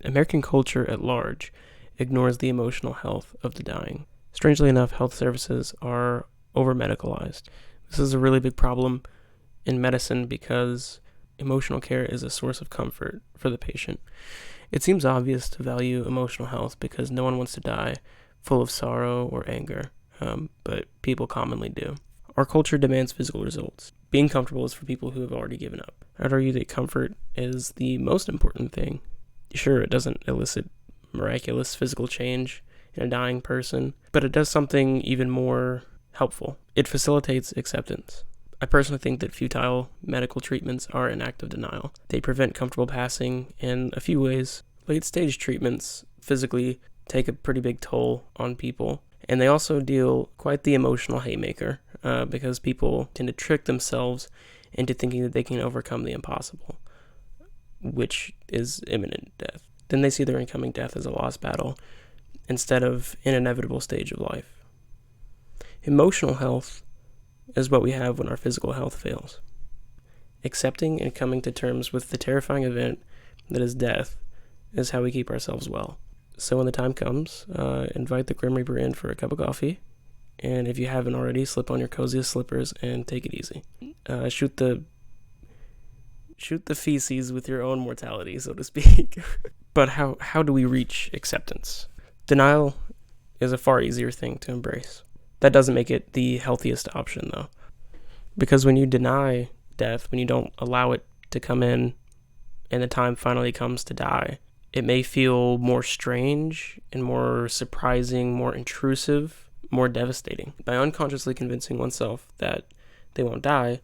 American culture at large ignores the emotional health of the dying. Strangely enough, health services are over-medicalized. This is a really big problem in medicine because emotional care is a source of comfort for the patient. It seems obvious to value emotional health because no one wants to die full of sorrow or anger, but people commonly do. Our culture demands physical results. Being comfortable is for people who have already given up. I'd argue that comfort is the most important thing. Sure, it doesn't elicit miraculous physical change in a dying person, but it does something even more helpful. It facilitates acceptance. I personally think that futile medical treatments are an act of denial. They prevent comfortable passing in a few ways. Late-stage treatments physically take a pretty big toll on people, and they also deal quite the emotional haymaker because people tend to trick themselves into thinking that they can overcome the impossible, which is imminent death. Then they see their incoming death as a lost battle instead of an inevitable stage of life. Emotional health is what we have when our physical health fails. Accepting and coming to terms with the terrifying event that is death is how we keep ourselves well. So when the time comes, invite the Grim Reaper in for a cup of coffee, and if you haven't already, slip on your coziest slippers and take it easy. Shoot the feces with your own mortality, so to speak. But how do we reach acceptance? Denial is a far easier thing to embrace. That doesn't make it the healthiest option, though. Because when you deny death, when you don't allow it to come in, and the time finally comes to die, it may feel more strange and more surprising, more intrusive, more devastating. By unconsciously convincing oneself that they won't die,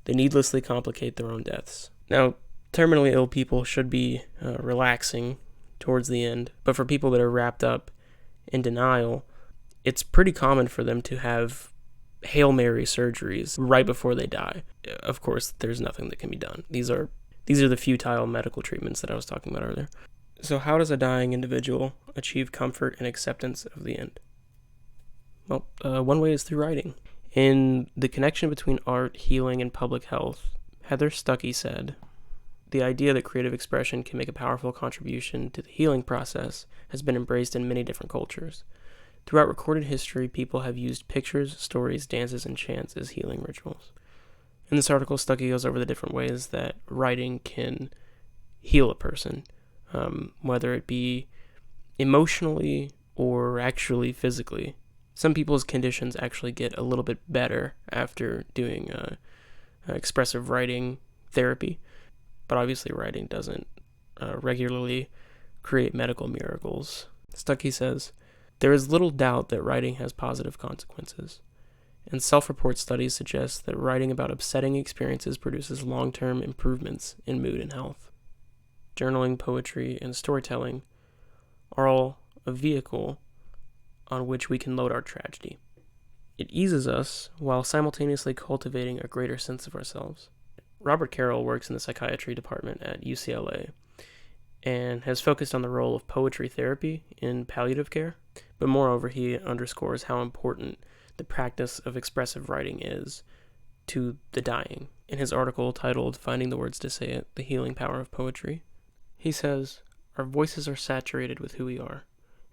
they needlessly complicate their own deaths. Now, terminally ill people should be relaxing towards the end, but for people that are wrapped up in denial, it's pretty common for them to have Hail Mary surgeries right before they die. Of course, there's nothing that can be done. These are the futile medical treatments that I was talking about earlier. So how does a dying individual achieve comfort and acceptance of the end? Well, one way is through writing. In The Connection Between Art, Healing, and Public Health, Heather Stuckey said, "The idea that creative expression can make a powerful contribution to the healing process has been embraced in many different cultures. Throughout recorded history, people have used pictures, stories, dances, and chants as healing rituals." In this article, Stuckey goes over the different ways that writing can heal a person, whether it be emotionally or actually physically. Some people's conditions actually get a little bit better after doing expressive writing therapy, but obviously writing doesn't regularly create medical miracles. Stuckey says, "There is little doubt that writing has positive consequences, and self-report studies suggest that writing about upsetting experiences produces long-term improvements in mood and health. Journaling, poetry, and storytelling are all a vehicle on which we can load our tragedy. It eases us while simultaneously cultivating a greater sense of ourselves." Robert Carroll works in the psychiatry department at UCLA and has focused on the role of poetry therapy in palliative care, but moreover, he underscores how important the practice of expressive writing is to the dying. In his article titled "Finding the Words to Say It, The Healing Power of Poetry," he says, "Our voices are saturated with who we are,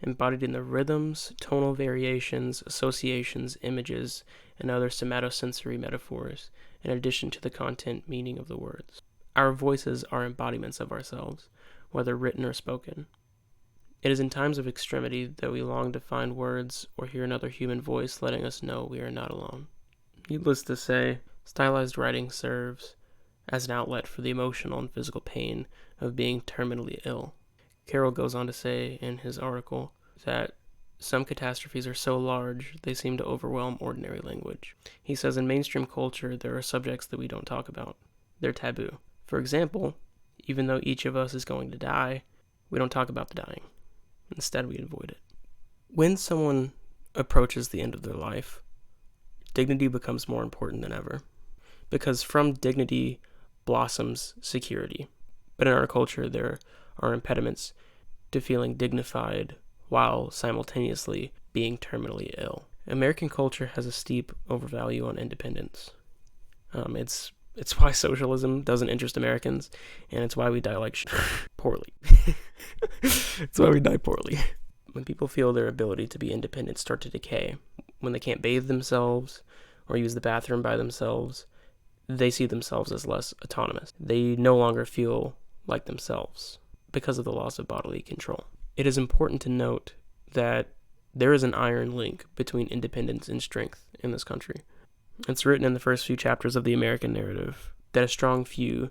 embodied in the rhythms, tonal variations, associations, images, and other somatosensory metaphors, in addition to the content meaning of the words. Our voices are embodiments of ourselves, whether written or spoken. It is in times of extremity that we long to find words or hear another human voice letting us know we are not alone." Needless to say, stylized writing serves as an outlet for the emotional and physical pain of being terminally ill. Carroll goes on to say in his article that some catastrophes are so large they seem to overwhelm ordinary language. He says in mainstream culture there are subjects that we don't talk about. They're taboo. For example, even though each of us is going to die, we don't talk about the dying. Instead, we avoid it. When someone approaches the end of their life, dignity becomes more important than ever, because from dignity blossoms security. But in our culture, there are impediments to feeling dignified while simultaneously being terminally ill. American culture has a steep overvalue on independence. It's why socialism doesn't interest Americans, and it's why we die like poorly. That's why we die poorly. When people feel their ability to be independent start to decay, when they can't bathe themselves or use the bathroom by themselves, they see themselves as less autonomous. They no longer feel like themselves because of the loss of bodily control. It is important to note that there is an iron link between independence and strength in this country. It's written in the first few chapters of the American narrative that a strong few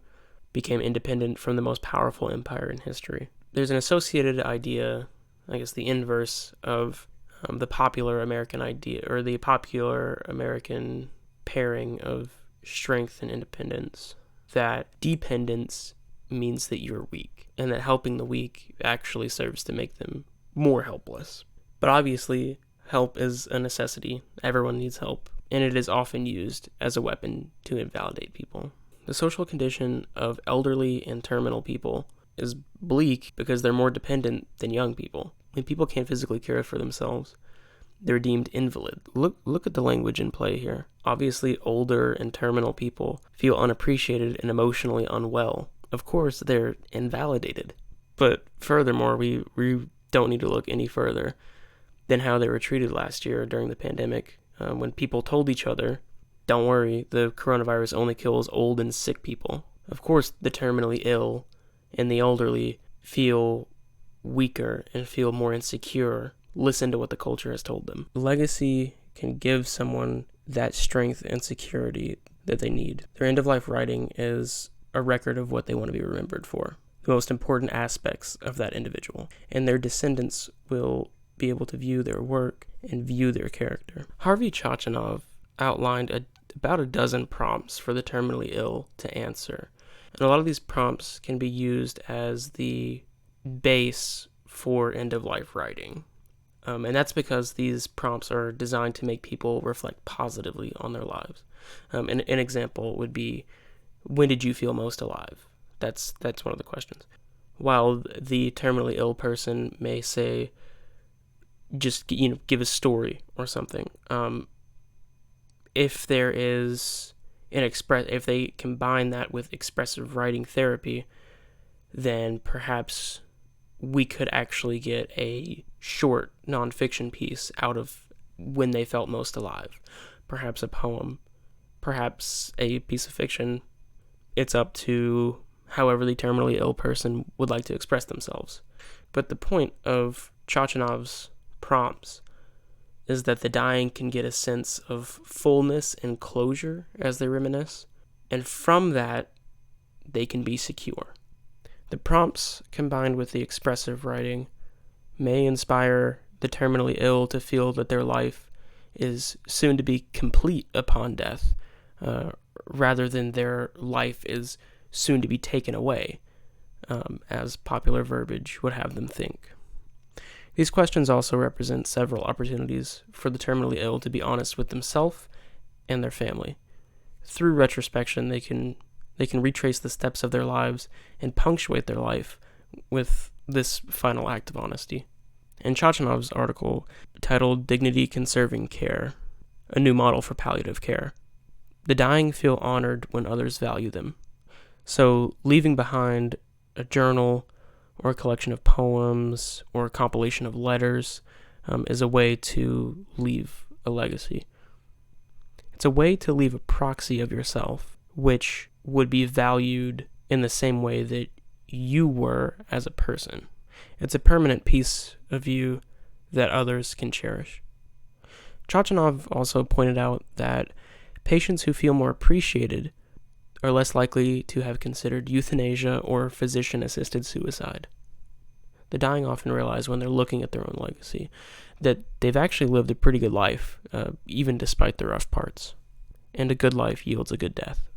became independent from the most powerful empire in history. There's an associated idea, I guess the inverse of the popular American idea, or the popular American pairing of strength and independence, that dependence means that you're weak, and that helping the weak actually serves to make them more helpless. But obviously, help is a necessity. Everyone needs help, and it is often used as a weapon to invalidate people. The social condition of elderly and terminal people is bleak because they're more dependent than young people. When people can't physically care for themselves, they're deemed invalid. Look at the language in play here. Obviously, older and terminal people feel unappreciated and emotionally unwell. Of course, they're invalidated. But furthermore, we don't need to look any further than how they were treated last year during the pandemic, when people told each other, don't worry, the coronavirus only kills old and sick people. Of course, the terminally ill and the elderly feel weaker and feel more insecure. Listen to what the culture has told them. Legacy can give someone that strength and security that they need. Their end-of-life writing is a record of what they want to be remembered for, the most important aspects of that individual, and their descendants will be able to view their work and view their character. Harvey Chochinov outlined about a dozen prompts for the terminally ill to answer, and a lot of these prompts can be used as the base for end-of-life writing. And that's because these prompts are designed to make people reflect positively on their lives. An example would be, when did you feel most alive? That's one of the questions. While the terminally ill person may say, just give a story or something. If there is if they combine that with expressive writing therapy, then perhaps we could actually get a short nonfiction piece out of when they felt most alive. Perhaps a poem, perhaps a piece of fiction. It's up to however the terminally ill person would like to express themselves. But the point of Chochinov's prompts is that the dying can get a sense of fullness and closure as they reminisce, and from that, they can be secure. The prompts, combined with the expressive writing, may inspire the terminally ill to feel that their life is soon to be complete upon death, rather than their life is soon to be taken away, as popular verbiage would have them think. These questions also represent several opportunities for the terminally ill to be honest with themselves and their family. Through retrospection, they can retrace the steps of their lives and punctuate their life with this final act of honesty. In Chochinov's article titled Dignity Conserving Care, a New Model for Palliative Care, the dying feel honored when others value them. So leaving behind a journal or a collection of poems or a compilation of letters is a way to leave a legacy. It's a way to leave a proxy of yourself, which would be valued in the same way that you were as a person. It's a permanent piece of you that others can cherish. Chochinov also pointed out that patients who feel more appreciated are less likely to have considered euthanasia or physician-assisted suicide. The dying often realize when they're looking at their own legacy that they've actually lived a pretty good life, even despite the rough parts. And a good life yields a good death.